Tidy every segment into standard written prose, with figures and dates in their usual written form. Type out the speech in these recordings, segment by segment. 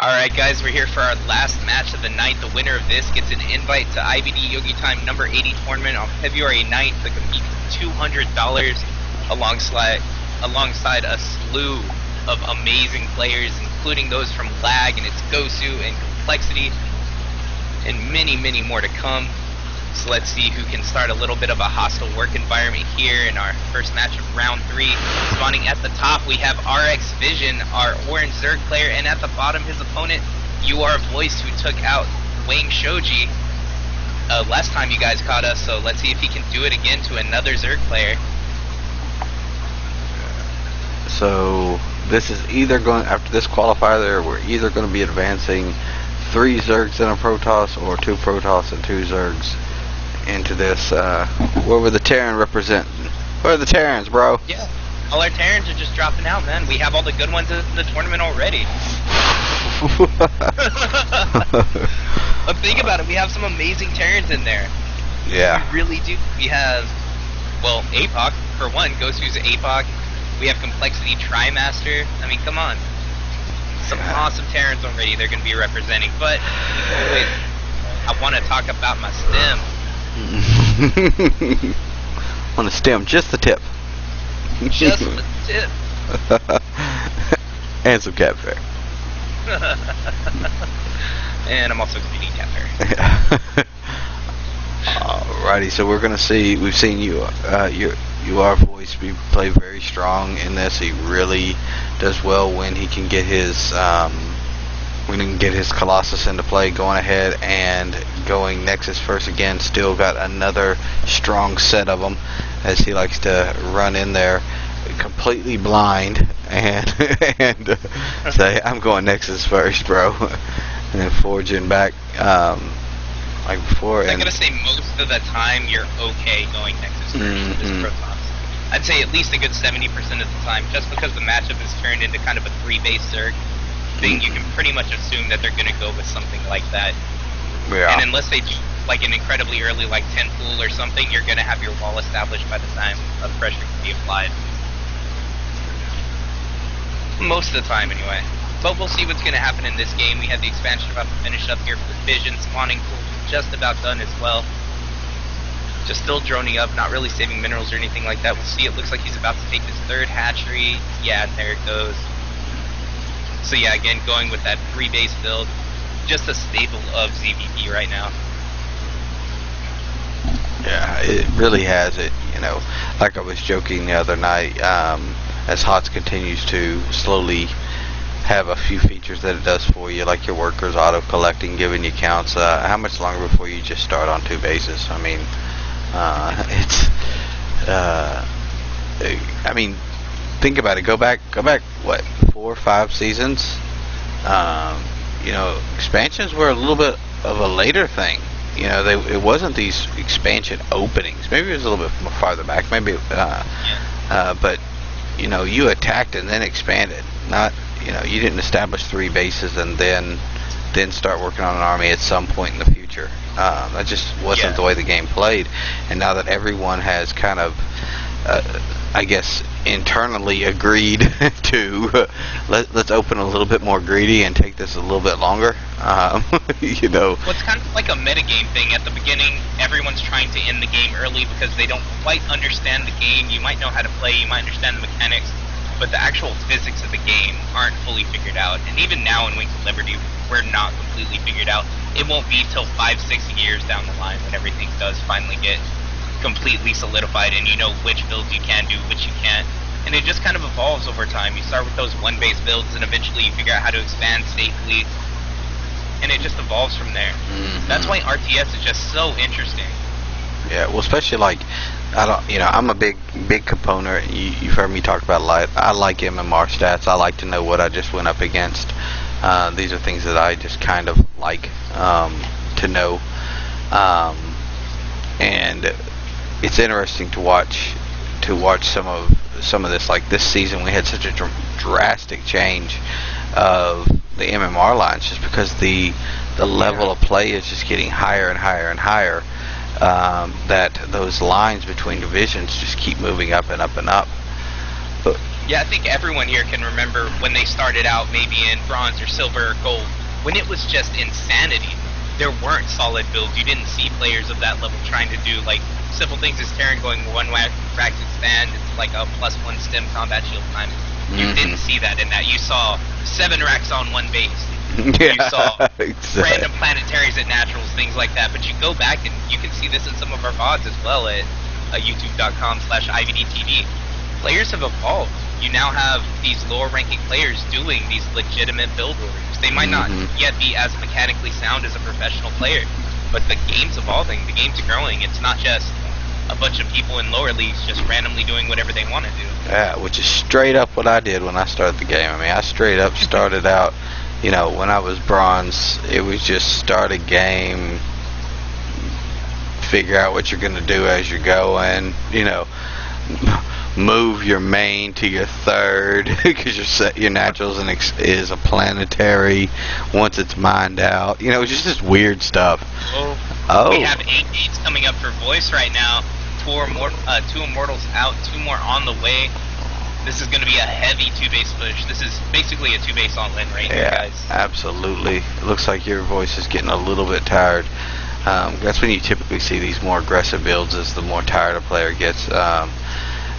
Alright guys, we're here for our last match of the night. The winner of this gets an invite to IvD Yogi Time number 80 tournament on February 9th to compete for $200 alongside a slew of amazing players, including those from Lag and its Gosu and Complexity, and many more to come. So let's see who can start a little bit of a hostile work environment here in our first match of round 3. Spawning at the top, we have RxFission, our orange Zerg player, and at the bottom, his opponent, URVoice, who took out Wang Shoji last time you guys caught us. So let's see if he can do it again to another Zerg player. So this is either going, after this qualifier there, we're either going to be advancing 3 Zergs and a Protoss, or 2 Protoss and 2 Zergs into this. Where were the Terran representing? Where are the Terrans, bro? Yeah, all our Terrans are just dropping out, man. We have all the good ones in the tournament already. But think about it, we have some amazing Terrans in there. Yeah. We really do. We have, well, APOC, for one. Gosu's APOC. We have Complexity Trimaster. I mean, come on. Some awesome Terrans already they're going to be representing. But, wait, I want to talk about my stem. On the stem, just the tip. Just the tip. And some catfish. And I'm also eating catfish. Alrighty, so we're gonna see. We've seen URVoice play very strong in this. He really does well when he can get his Colossus into play, going ahead and going Nexus first again. Still got another strong set of them, as he likes to run in there completely blind and say, I'm going Nexus first, bro, and then forging back like before. I'm gonna say most of the time you're okay going Nexus first with this Protoss. I'd say at least a good 70% of the time, just because the matchup is turned into kind of a 3-base Zerg thing. You can pretty much assume that they're gonna go with something like that. Yeah. And unless they do like an incredibly early like 10 pool or something, you're gonna have your wall established by the time the pressure can be applied. Most of the time anyway. But we'll see what's gonna happen in this game. We have the expansion about to finish up here for the Fission. Spawning pool just about done as well. Just still droning up, not really saving minerals or anything like that. We'll see. It looks like he's about to take his 3rd hatchery. Yeah, there it goes. So yeah, again, going with that 3-base build. Just a staple of ZVP right now. Yeah, it really has it, you know. Like I was joking the other night, as HOTS continues to slowly have a few features that it does for you, like your workers auto-collecting, giving you counts. How much longer before you just start on 2 bases? I mean, I mean, think about it. Go back, what, 4 or 5 seasons? You know, expansions were a little bit of a later thing. You know, it wasn't these expansion openings. Maybe it was a little bit more farther back. Maybe, but you know, you attacked and then expanded. Not, you know, you didn't establish 3 bases and then start working on an army at some point in the future. That just wasn't the way the game played. And now that everyone has kind of, I guess, internally agreed to let's open a little bit more greedy and take this a little bit longer. You know. Well, it's kind of like a metagame thing. At the beginning, everyone's trying to end the game early because they don't quite understand the game. You might know how to play, you might understand the mechanics, but the actual physics of the game aren't fully figured out. And even now in Wings of Liberty, we're not completely figured out. It won't be till 5-6 years down the line when everything does finally get completely solidified and you know which builds you can do, which you can't. And it just kind of evolves over time. You start with those 1-base builds and eventually you figure out how to expand safely. And it just evolves from there. That's why RTS is just so interesting. Yeah, well, especially like, I'm a big component. You've heard me talk about a lot. I like MMR stats. I like to know what I just went up against. These are things that I just kind of like to know. And it's interesting to watch some of this. Like this season, we had such a drastic change of the MMR lines, just because the level of play is just getting higher and higher and higher. That those lines between divisions just keep moving up and up and up. But Yeah, I think everyone here can remember when they started out maybe in bronze or silver or gold, when it was just insanity. There weren't solid builds. You didn't see players of that level trying to do like simple things as Terran going one rack to stand. It's like a +1 stem combat shield time. You didn't see that in that. You saw 7 racks on one base. Yeah, You saw exactly. random planetaries at naturals, things like that. But you go back and you can see this in some of our VODs as well at youtube.com/IvDTV. Players have evolved. You now have these lower ranking players doing these legitimate build orders. They might not yet be as mechanically sound as a professional player, but the game's evolving, the game's growing. It's not just a bunch of people in lower leagues just randomly doing whatever they want to do. Yeah, which is straight up what I did when I started the game. I mean, I straight up started out, you know, when I was bronze, it was just start a game, figure out what you're going to do as you go, and, you know, move your main to your third because your naturals is a planetary once it's mined out. You know, it's just this weird stuff. We have 8 gates coming up for voice right now. 2 immortals out, 2 more on the way. This is going to be a heavy 2-base push. This is basically a 2-base all-in right here, guys. Absolutely. It looks like your voice is getting a little bit tired. That's when you typically see these more aggressive builds, as the more tired a player gets.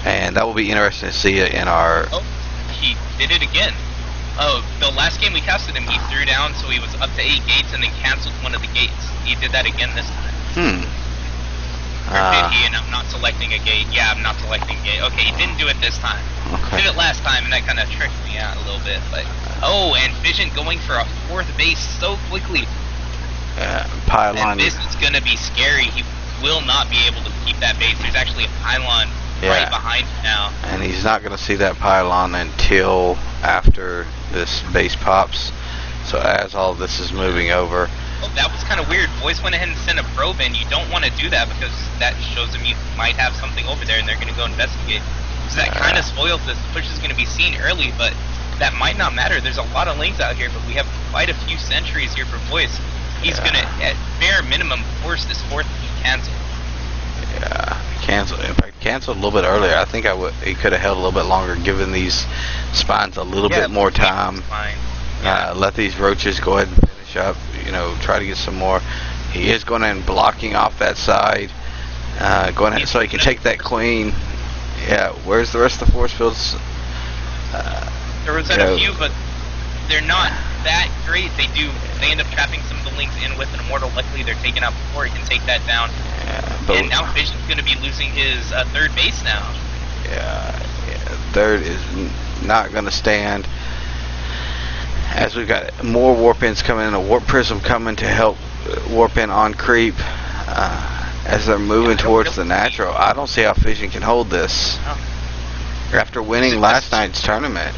And that will be interesting to see in our... Oh, he did it again. Oh, the last game we casted him, he threw down, so he was up to 8 gates and then canceled one of the gates. He did that again this time. Or did he? And I'm not selecting a gate. Yeah, I'm not selecting a gate. Okay, he didn't do it this time. Okay. Did it last time, and that kind of tricked me out a little bit. But and Fission going for a 4th base so quickly. Pylon. And this is going to be scary. He will not be able to keep that base. There's actually a pylon right behind him now. And he's not going to see that pylon until after this base pops. So as all this is moving over. Oh, that was kind of weird. Voice went ahead and sent a probe in. You don't want to do that because that shows them you might have something over there and they're going to go investigate. So that kind of spoils this. The push is going to be seen early, but that might not matter. There's a lot of lanes out here, but we have quite a few sentries here for Voice. He's going to, at bare minimum, force this 4th to be canceled. Yeah, cancel. In fact, canceled a little bit earlier. I think he could have held a little bit longer, given these spines a little bit more time. Let these roaches go ahead and finish up. You know, try to get some more. He is going in blocking off that side, going ahead so he can take that queen. Yeah, where's the rest of the force fields? There was a few, but they're not that great. They end up trapping some of the links in with an immortal. Luckily, they're taken out before he can take that down. And now Fission's going to be losing his 3rd base now. Yeah, 3rd is not going to stand. As we've got more warp ins coming in, a warp prism coming to help warp in on creep. As they're moving towards the natural, I don't see how Fission can hold this. After winning last night's tournament,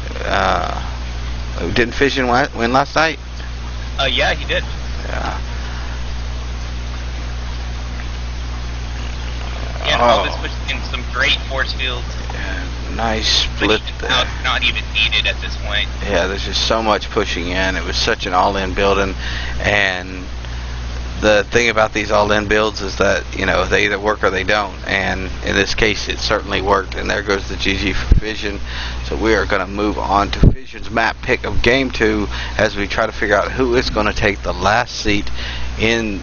didn't Fission win last night? Yeah, he did. All this pushing in some great force fields. Nice split there. Not even needed at this point. Yeah, there's just so much pushing in. It was such an all-in building, and the thing about these all-in builds is that, you know, they either work or they don't, and in this case it certainly worked, and there goes the GG for Fission. So we are going to move on to Fission's map pick of Game 2 as we try to figure out who is going to take the last seat in